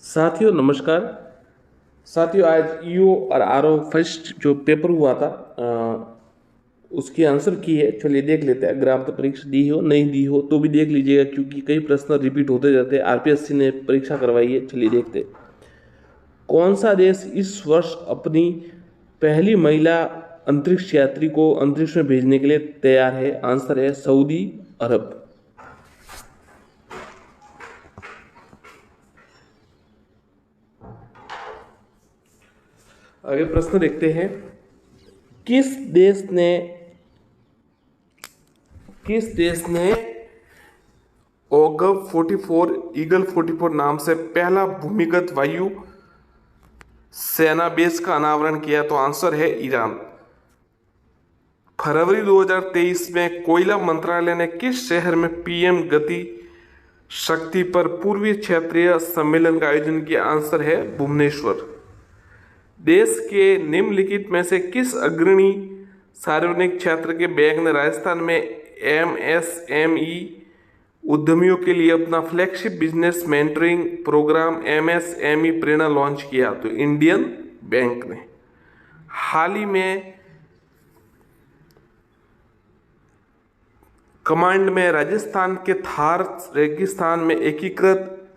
साथियों नमस्कार। साथियों आज ईओ और आरओ फर्स्ट जो पेपर हुआ था उसकी आंसर की है। चलिए देख लेते हैं। अगर आपने परीक्षा दी हो नहीं दी हो तो भी देख लीजिएगा, क्योंकि कई प्रश्न रिपीट होते जाते हैं। आरपीएससी ने परीक्षा करवाई है। चलिए देखते हैं कौन सा देश इस वर्ष अपनी पहली महिला अंतरिक्ष यात्री को अंतरिक्ष में भेजने के लिए तैयार है। आंसर है सऊदी अरब। आगे प्रश्न देखते हैं। किस देश ने ओगव 44 ईगल 44 नाम से पहला भूमिगत वायु सेना बेस का अनावरण किया? तो आंसर है ईरान। फरवरी 2023 में कोयला मंत्रालय ने किस शहर में पीएम गति शक्ति पर पूर्वी क्षेत्रीय सम्मेलन का आयोजन किया? आंसर है भुवनेश्वर। देश के निम्नलिखित में से किस अग्रणी सार्वजनिक क्षेत्र के बैंक ने राजस्थान में एमएसएमई उद्यमियों के लिए अपना flagship business mentoring programme MSME Prerna launch किया? तो इंडियन बैंक ने। हाल ही में कमांड में राजस्थान के थार रेगिस्तान में एकीकृत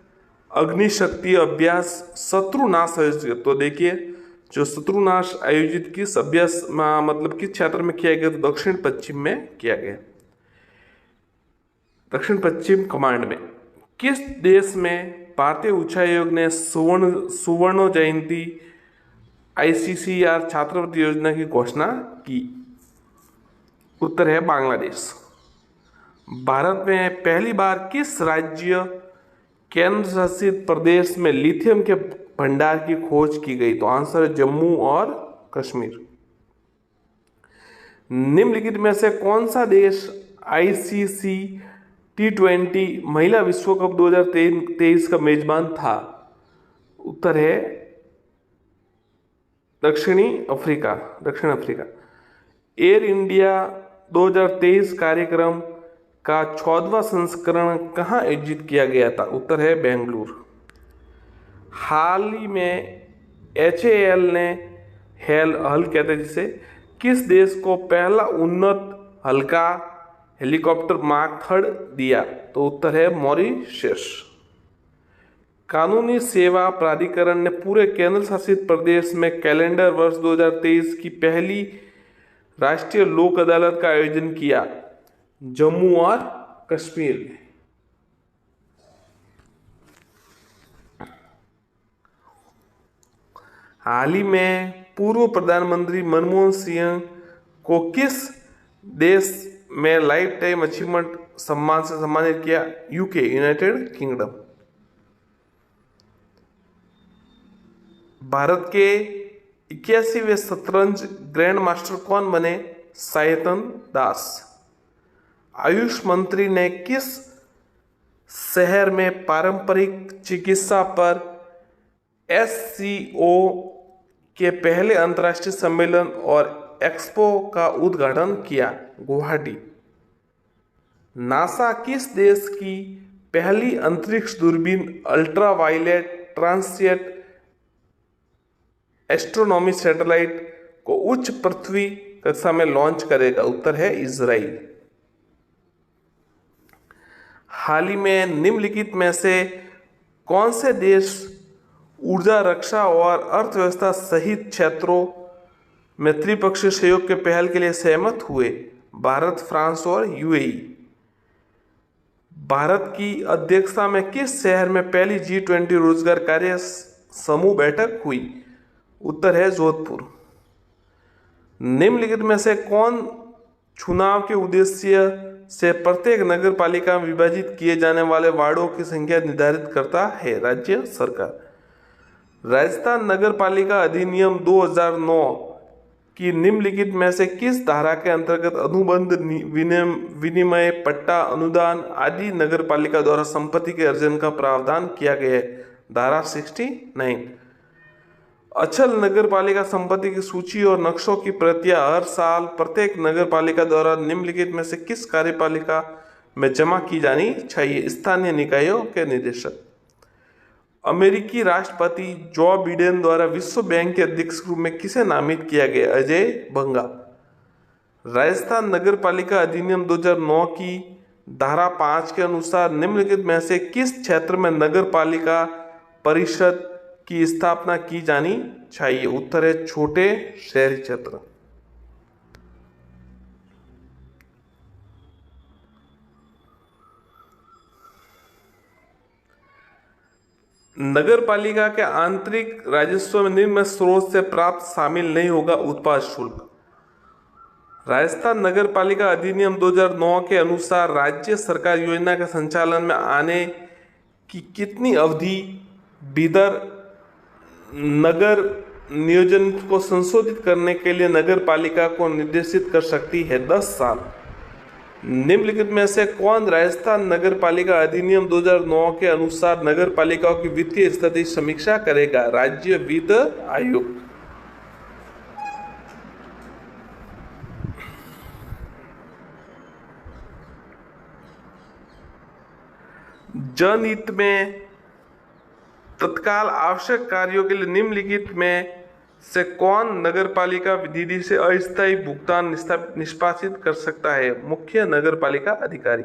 अग्निशक्ति अभ्यास शत्रुनाश आयोजित। तो देखिए जो शत्रुनाश आयोजित किस अभ्यास मतलब किस क्षेत्र में किया गया? तो दक्षिण पश्चिम में किया गया। दक्षिण पश्चिम कमांड में। किस देश में भारतीय उच्चायोग ने सुवर्ण जयंती आईसीसीआर छात्रवृत्ति योजना की घोषणा की? उत्तर है बांग्लादेश। भारत में पहली बार किस राज्य केंद्र शासित प्रदेश में लिथियम के भंडार की खोज की गई? तो आंसर है जम्मू और कश्मीर। निम्नलिखित में से कौन सा देश आईसीसी T20 महिला विश्व कप 2023 का मेजबान था? उत्तर है दक्षिण अफ्रीका। एयर इंडिया 2023 कार्यक्रम का 14वां संस्करण कहाँ आयोजित किया गया था? उत्तर है बेंगलुरु। हाल ही में HAL ने हल कहते हैं जिसे किस देश को पहला उन्नत हल्का हेलीकॉप्टर मार्क 3 दिया? तो उत्तर है मॉरिशस। कानूनी सेवा प्राधिकरण ने पूरे केंद्र शासित प्रदेश में कैलेंडर वर्ष 2023 की पहली राष्ट्रीय लोक अदालत का आयोजन किया? जम्मू और कश्मीर में। हाल ही में पूर्व प्रधानमंत्री मनमोहन सिंह को किस देश में लाइफ टाइम अचीवमेंट सम्मान से सम्मानित किया? UK United kingdom. भारत के 81वें शतरंज ग्रैंड मास्टर कौन बने? सायतन दास। आयुष मंत्री ने किस शहर में पारंपरिक चिकित्सा पर SCO के पहले अंतर्राष्ट्रीय सम्मेलन और एक्सपो का उद्घाटन किया? गुवाहाटी। नासा किस देश की पहली अंतरिक्ष दूरबीन अल्ट्रावायलेट ट्रांसिएंट एस्ट्रोनॉमी सैटेलाइट को उच्च पृथ्वी कक्षा में लॉन्च करेगा? उत्तर है इजराइल। हाल ही में निम्नलिखित में से कौन से देश ऊर्जा रक्षा और अर्थव्यवस्था सहित क्षेत्रों में त्रिपक्षीय सहयोग के पहल के लिए सहमत हुए? भारत, फ्रांस और UAE। भारत की अध्यक्षता में किस शहर में पहली G20 रोजगार कार्य समूह बैठक हुई? उत्तर है जोधपुर। निम्नलिखित में से कौन चुनाव के उद्देश्य से प्रत्येक नगर पालिका में विभाजित किए जाने वाले वार्डों की संख्या निर्धारित करता है? राज्य सरकार। राजस्थान नगर पालिका अधिनियम 2009 की निम्नलिखित में से किस धारा के अंतर्गत अनुबंध विनिमय पट्टा अनुदान आदि नगर पालिका द्वारा संपत्ति के अर्जन का प्रावधान किया गया है? धारा 69। अचल नगर पालिका संपत्ति की सूची और नक्शों की प्रतियां हर साल प्रत्येक नगर पालिका द्वारा निम्नलिखित में से किस कार्यपालिका में जमा की जानी चाहिए? स्थानीय निकायों के निदेशक। अमेरिकी राष्ट्रपति जो बिडेन द्वारा विश्व बैंक के अध्यक्ष के रूप में किसे नामित किया गया? अजय बंगा। राजस्थान नगर पालिका अधिनियम 2009 की धारा 5 के अनुसार निम्नलिखित में से किस क्षेत्र में नगर पालिका परिषद की स्थापना की जानी चाहिए? उत्तर है छोटे शहरी क्षेत्र। नगर पालिका के आंतरिक राजस्व में निम्न स्रोत से प्राप्त शामिल नहीं होगा उत्पाद शुल्क। राजस्थान नगर पालिका अधिनियम 2009 के अनुसार राज्य सरकार योजना के संचालन में आने की कितनी अवधि भीतर नगर नियोजन को संशोधित करने के लिए नगर पालिका को निर्देशित कर सकती है? 10 साल। निम्नलिखित में से कौन राजस्थान नगर पालिका अधिनियम 2009 के अनुसार नगर पालिकाओं की वित्तीय स्थिति समीक्षा करेगा? राज्य वित्त आयोग। जनहित में तत्काल आवश्यक कार्यों के लिए निम्नलिखित में से कौन नगरपालिका विधि से अस्थायी भुगतान निष्पादित कर सकता है? मुख्य नगरपालिका अधिकारी।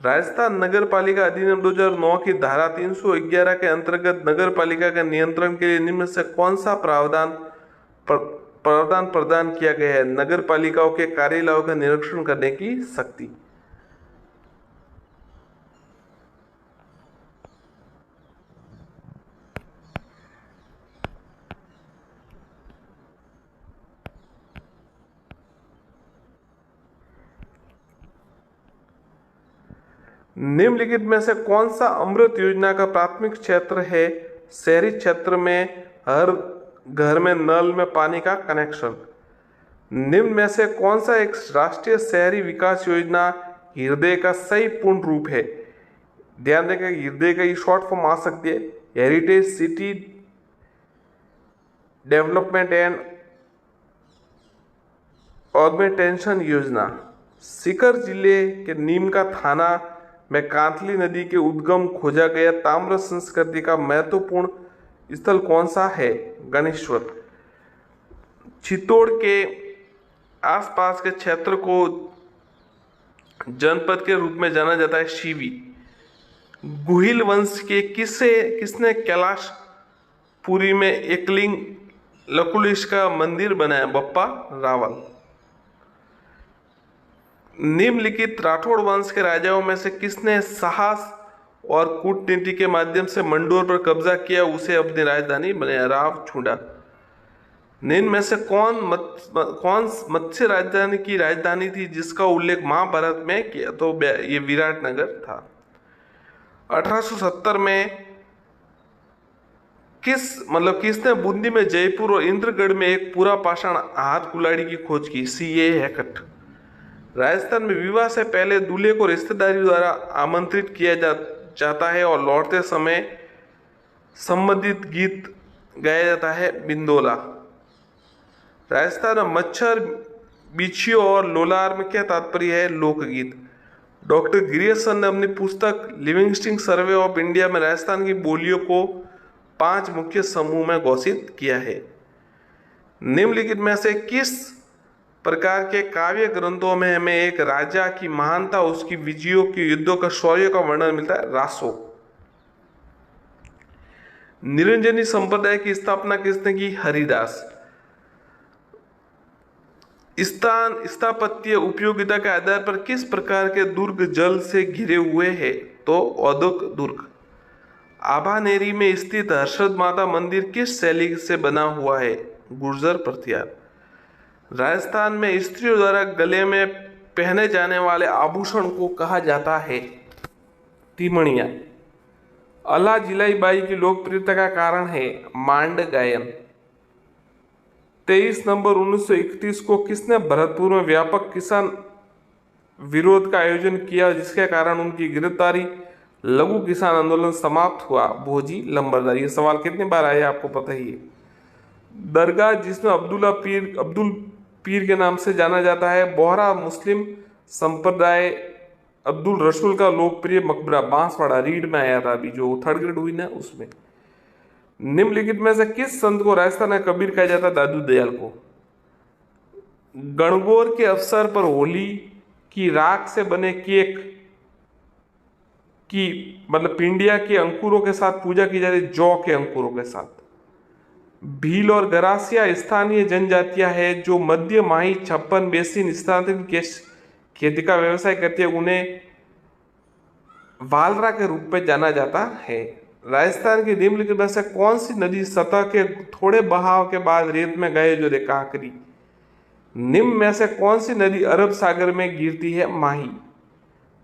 राजस्थान नगरपालिका अधिनियम 2009 की धारा 311 के अंतर्गत नगरपालिका के नियंत्रण के लिए निम्न से कौन सा प्रावधान प्रदान किया गया है? नगरपालिकाओं के कार्यालयों का निरीक्षण करने की शक्ति। निम्नलिखित में से कौन सा अमृत योजना का प्राथमिक क्षेत्र है? शहरी क्षेत्र में हर घर में नल में पानी का कनेक्शन। निम्न में से कौन सा एक राष्ट्रीय शहरी विकास योजना हृदय का सही पूर्ण रूप है? ध्यान दें कि हृदय का ये शॉर्ट फॉर्म आ सकती है heritage city development and augmentation योजना। सीकर जिले के नीम का थाना में कांतली नदी के उद्गम खोजा गया ताम्र संस्कृति का महत्वपूर्ण स्थल कौन सा है? गणेश्वर। चित्तौड़ के आसपास के क्षेत्र को जनपद के रूप में जाना जाता है शिवी। गुहिल वंश के किसने कैलाशपुरी में एकलिंग लकुलिश का मंदिर बनाया? बप्पा रावल। निम्नलिखित राठौड़ वंश के राजाओं में से किसने साहस और कूटनीति के माध्यम से मंडोर पर कब्जा किया, उसे अपनी राजधानी बनाया? राव छुंडा। निम्न में से कौन मत्स्य राजधानी की राजधानी थी जिसका उल्लेख महाभारत में किया? तो ये विराटनगर था। 1870 में किसने बूंदी में जयपुर और इंद्रगढ़ में एक पूरा पाषाण हाथ कुल्हाड़ी की खोज की? C.A. हैकट। राजस्थान में विवाह से पहले दूल्हे को रिश्तेदारी द्वारा आमंत्रित किया जाता है और लौटते समय संबंधित गीत गाया जाता है बिंदोला। राजस्थान में मच्छर, बिच्छियों और लोलार में क्या तात्पर्य है? लोकगीत। डॉक्टर गिरियसन ने अपनी पुस्तक लिविंगस्टन सर्वे ऑफ इंडिया में राजस्थान की बोलियों को 5 मुख्य समूह में घोषित किया है। निम्नलिखित में से किस प्रकार के काव्य ग्रंथों में हमें एक राजा की महानता, उसकी विजयों की युद्धों का शौर्य का वर्णन मिलता है? रासो। निरंजनी संप्रदाय की स्थापना किसने की? हरिदास। स्थापत्य उपयोगिता के आधार पर किस प्रकार के दुर्ग जल से घिरे हुए हैं? तो औद्योगिक दुर्ग। आभानेरी में स्थित हर्षद माता मंदिर किस शैली से बना हुआ है? गुर्जर प्रत्यार। राजस्थान में स्त्रियों द्वारा गले में पहने जाने वाले आभूषण को कहा जाता है? तिमणिया। अला जिलाई बाई की लोकप्रियता का कारण है? मांड गायन। 23 नवंबर 1931 को किसने भरतपुर में व्यापक किसान विरोध का आयोजन किया जिसके कारण उनकी गिरफ्तारी, लघु किसान आंदोलन समाप्त हुआ? भोजी लंबरदार। ये सवाल कितनी बार आया आपको पता ही है। दरगाह जिसमें अब्दुल पीर के नाम से जाना जाता है? बोहरा मुस्लिम संप्रदाय अब्दुल रसूल का लोकप्रिय मकबरा बांसवाड़ा, रीड में आया था अभी जो थर्ड ग्रेड हुई ना उसमें। निम्नलिखित में से किस संत को राजस्थान का कबीर कहा जाता है? दादू दयाल को। गणगौर के अवसर पर होली की राख से बने केक की मतलब पिंडिया के अंकुरों के साथ पूजा की जाती है, जौ के अंकुरों के साथ। भील और गरासिया स्थानीय जनजातियां हैं जो मध्य माही छप्पन बेसिन स्थानांतरित खेती का व्यवसाय करती है, उन्हें वालरा के रूप में जाना जाता है। राजस्थान की निम्नलिखित में से कौन सी नदी सतह के थोड़े बहाव के बाद रेत में गए जो काकरी। निम्न में से कौन सी नदी अरब सागर में गिरती है? माही।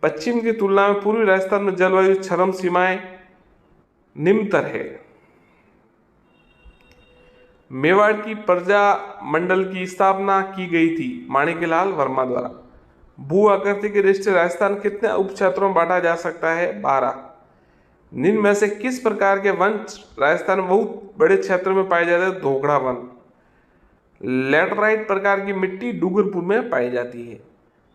पश्चिम की तुलना में पूर्वी राजस्थान में जलवायु चरम सीमाएं निम्नतर है। मेवाड़ की प्रजा मंडल की स्थापना की गई थी माणिक्यलाल वर्मा द्वारा। भू आकृति की दृष्टि से राजस्थान कितने उप क्षेत्रों में बांटा जा सकता है? 12। निम्न में से किस प्रकार के वन राजस्थान में बहुत बड़े क्षेत्र में पाए जाते हैं? धोकड़ा वन। लैटराइट प्रकार की मिट्टी डूंगरपुर में पाई जाती है।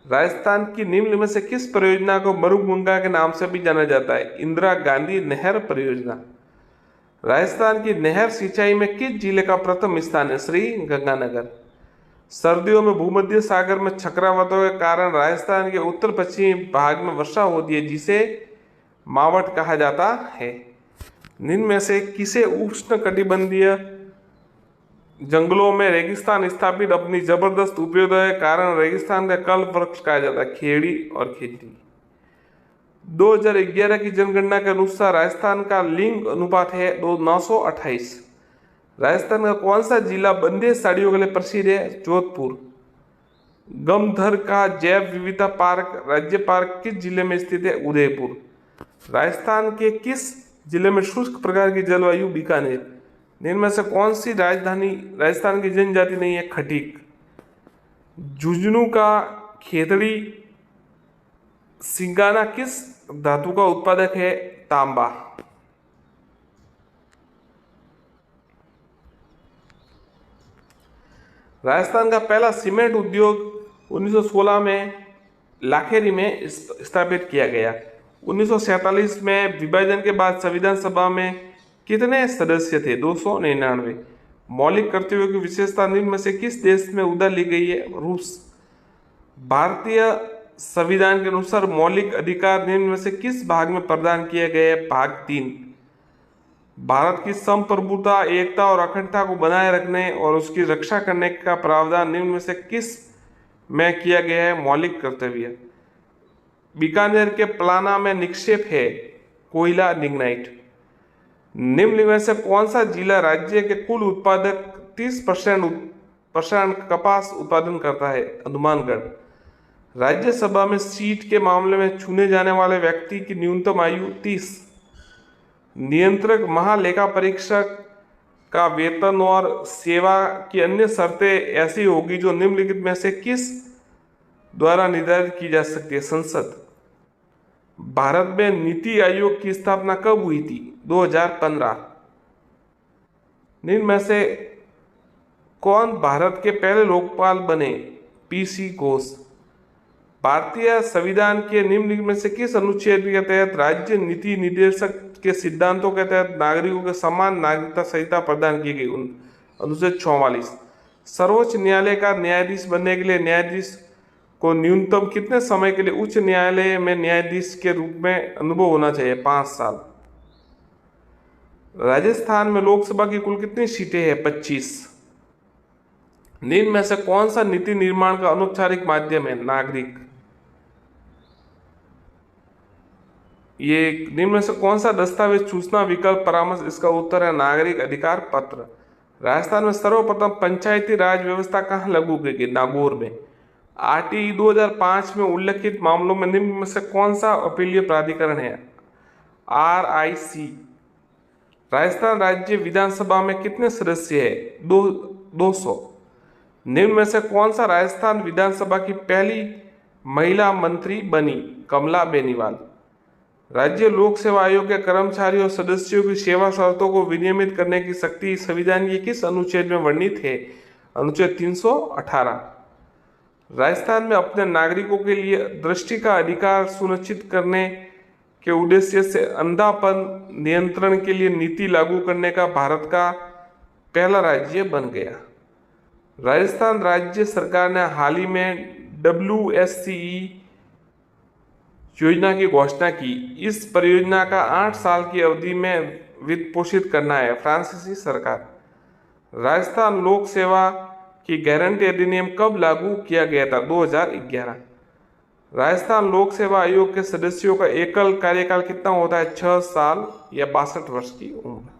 राजस्थान की निम्न में से किस परियोजना को मरुगंगा के नाम से भी जाना जाता है? इंदिरा गांधी नहर परियोजना। राजस्थान की नहर सिंचाई में किस जिले का प्रथम स्थान है? श्री गंगानगर। सर्दियों में भूमध्य सागर में चक्रवातों के कारण राजस्थान के उत्तर पश्चिमी भाग में वर्षा होती है जिसे मावट कहा जाता है। निम्न में से किसे उष्ण कटिबंधीय जंगलों में रेगिस्तान स्थापित अपनी जबरदस्त उपयोगिता के कारण रेगिस्तान का कल्प वृक्ष कहा जाता है? खेड़ी और खेती। 2011 की जनगणना के अनुसार राजस्थान का लिंग अनुपात है 928। राजस्थान का कौन सा जिला बंदेज साड़ियों के लिए प्रसिद्ध है? जोधपुर। गमधर का जैव विविधता पार्क राज्य पार्क किस जिले में स्थित है? उदयपुर। राजस्थान के किस जिले में शुष्क प्रकार की जलवायु? बीकानेर। इनमें से कौन सी राजधानी राजस्थान की जनजाति नहीं है? खटीक। झुंझुनू का खेतड़ी सिंगाना किस धातु का उत्पादक है? तांबा। राजस्थान का पहला सीमेंट उद्योग 1916 में लाखेरी में स्थापित किया गया। 1947 में विभाजन के बाद संविधान सभा में कितने सदस्य थे? 299। मौलिक कर्तव्यों की विशेषता निम्न में से किस देश में उधार ली गई है? रूस। भारतीय संविधान के अनुसार मौलिक अधिकार निम्न में से किस भाग में प्रदान किए गए हैं? भाग 3। भारत की संप्रभुता, एकता और अखंडता को बनाए रखने और उसकी रक्षा करने का प्रावधान निम्न में से किस में किया गया है? मौलिक कर्तव्य। बीकानेर के प्लाना में निक्षेप है कोयला लिग्नाइट। निम्न में से कौन सा जिला राज्य के कुल उत्पादक 30% कपास उत्पादन करता है? हनुमानगढ़। राज्यसभा में सीट के मामले में चुने जाने वाले व्यक्ति की न्यूनतम आयु 30। नियंत्रक महालेखा परीक्षक का वेतन और सेवा की अन्य शर्तें ऐसी होगी जो निम्नलिखित में से किस द्वारा निर्धारित की जा सकती है? संसद। भारत में नीति आयोग की स्थापना कब हुई थी? 2015। निम्न में से कौन भारत के पहले लोकपाल बने? पीसी घोष। भारतीय संविधान के निम्नलिखित में से किस अनुच्छेद के तहत राज्य नीति निर्देशक के सिद्धांतों के तहत नागरिकों के समान नागरिकता संहिता प्रदान की गई? अनुच्छेद 44। सर्वोच्च न्यायालय का न्यायाधीश बनने के लिए न्यायाधीश को न्यूनतम कितने समय के लिए उच्च न्यायालय में न्यायाधीश के रूप में अनुभव होना चाहिए? 5 साल। राजस्थान में लोकसभा की कुल कितनी सीटें हैं? 25। निम्न में से कौन सा नीति निर्माण का अनौपचारिक माध्यम है? नागरिक। ये निम्न में से कौन सा दस्तावेज सूचना विकल्प परामर्श? इसका उत्तर है नागरिक अधिकार पत्र। राजस्थान में सर्वप्रथम पंचायती राज व्यवस्था कहाँ लागू की गई? नागौर में। आरटीई 2005 में उल्लेखित मामलों में निम्न में से कौन सा अपीलीय प्राधिकरण है? RIC। राजस्थान राज्य विधानसभा में कितने सदस्य हैं? 200। निम्न में से कौन सा राजस्थान विधानसभा की पहली महिला मंत्री बनी? कमला बेनीवाल। राज्य लोक सेवा आयोग के कर्मचारियों और सदस्यों की सेवा शर्तों को विनियमित करने की शक्ति संविधान के किस अनुच्छेद में वर्णित है? अनुच्छेद 318। राजस्थान में अपने नागरिकों के लिए दृष्टि का अधिकार सुनिश्चित करने के उद्देश्य से अंधापन नियंत्रण के लिए नीति लागू करने का भारत का पहला राज्य बन गया। राजस्थान राज्य सरकार ने हाल ही में WSCE योजना की घोषणा की। इस परियोजना का 8 साल की अवधि में वित्त पोषित करना है फ्रांसीसी सरकार। राजस्थान लोक सेवा की गारंटी अधिनियम कब लागू किया गया था? 2011। राजस्थान लोक सेवा आयोग के सदस्यों का एकल कार्यकाल कितना होता है? 6 साल या 62 वर्ष की उम्र।